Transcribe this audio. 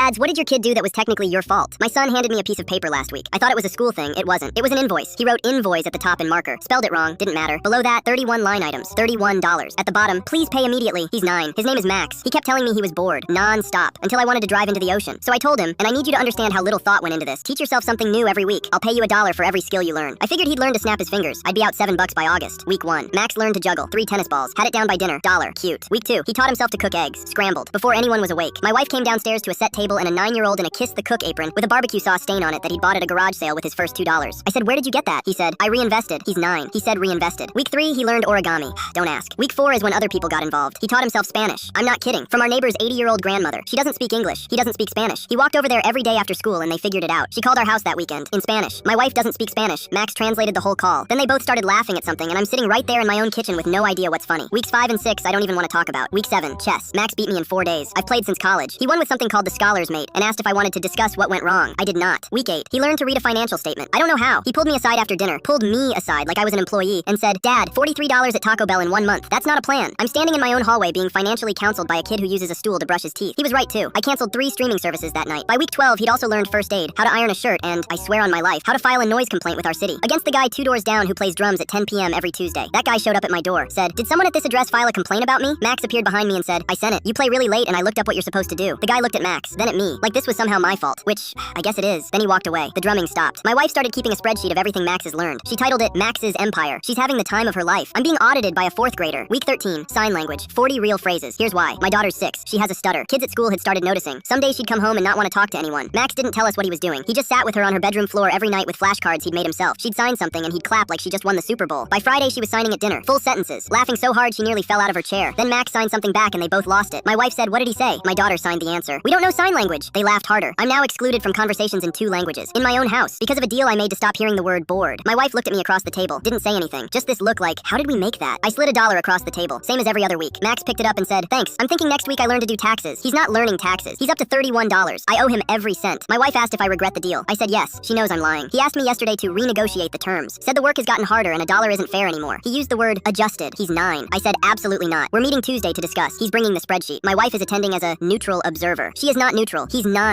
Dads, what did your kid do that was technically your fault? My son handed me a piece of paper last week. I thought it was a school thing. It wasn't. It was an invoice. He wrote invoice at the top in marker. Spelled it wrong. Didn't matter. Below that, 31 line items. $31. At the bottom, please pay immediately. He's 9. His name is Max. He kept telling me he was bored. Non-stop. Until I wanted to drive into the ocean. So I told him, and I need you to understand how little thought went into this. Teach yourself something new every week. I'll pay you $1 for every skill you learn. I figured he'd learn to snap his fingers. I'd be out $7 by August. Week 1. Max learned to juggle. 3 tennis balls. Had it down by dinner. $1. Cute. Week 2. He taught himself to cook eggs. Scrambled. Before anyone was awake. My wife came downstairs to a set table and a 9-year-old in a Kiss the Cook apron with a barbecue sauce stain on it that he'd bought at a garage sale with his first $2. I said, where did you get that? He said, I reinvested. He's 9. He said reinvested. Week 3, he learned origami. Don't ask. Week 4 is when other people got involved. He taught himself Spanish. I'm not kidding. From our neighbor's 80-year-old grandmother. She doesn't speak English. He doesn't speak Spanish. He walked over there every day after school and they figured it out. She called our house that weekend in Spanish. My wife doesn't speak Spanish. Max translated the whole call. Then they both started laughing at something and I'm sitting right there in my own kitchen with no idea what's funny. Weeks 5 and 6, I don't even want to talk about. Week 7, chess. Max beat me in 4 days. I've played since college. He won with something called the Scholar's Mate and asked if I wanted to discuss what went wrong. I did not. Week 8, he learned to read a financial statement. I don't know how. He pulled me aside after dinner, pulled me aside like I was an employee, and said, Dad, $43 at Taco Bell in 1 month. That's not a plan. I'm standing in my own hallway being financially counseled by a kid who uses a stool to brush his teeth. He was right too. I canceled 3 streaming services that night. By week 12, he'd also learned first aid, how to iron a shirt, and, I swear on my life, how to file a noise complaint with our city. Against the guy 2 doors down who plays drums at 10 p.m. every Tuesday. That guy showed up at my door, said, did someone at this address file a complaint about me? Max appeared behind me and said, I sent it. You play really late and I looked up what you're supposed to do. The guy looked at Max, then at me, like this was somehow my fault, which, I guess it is. Then he walked away. The drumming stopped. My wife started keeping a spreadsheet of everything Max has learned. She titled it Max's Empire. She's having the time of her life. I'm being audited by a 4th grader. Week 13, sign language. 40 real phrases. Here's why. My daughter's 6. She has a stutter. Kids at school had started noticing. Some days she'd come home and not want to talk to anyone. Max didn't tell us what he was doing. He just sat with her on her bedroom floor every night with flashcards he'd made himself. She'd sign something and he'd clap like she just won the Super Bowl. By Friday, she was signing at dinner. Full sentences. Laughing so hard she nearly fell out of her chair. Then Max signed something back and they both lost it. My wife said, what did he say? My daughter signed the answer. We don't know sign language. They laughed harder. I'm now excluded from conversations in 2 languages. In my own house. Because of a deal I made to stop hearing the word bored. My wife looked at me across the table. Didn't say anything. Just this look like, how did we make that? I slid $1 across the table. Same as every other week. Max picked it up and said, thanks. I'm thinking next week I learn to do taxes. He's not learning taxes. He's up to $31. I owe him every cent. My wife asked if I regret the deal. I said yes. She knows I'm lying. He asked me yesterday to renegotiate the terms. Said the work has gotten harder and $1 isn't fair anymore. He used the word adjusted. He's 9. I said absolutely not. We're meeting Tuesday to discuss. He's bringing the spreadsheet. My wife is attending as a neutral observer. She is not neutral. He's 9.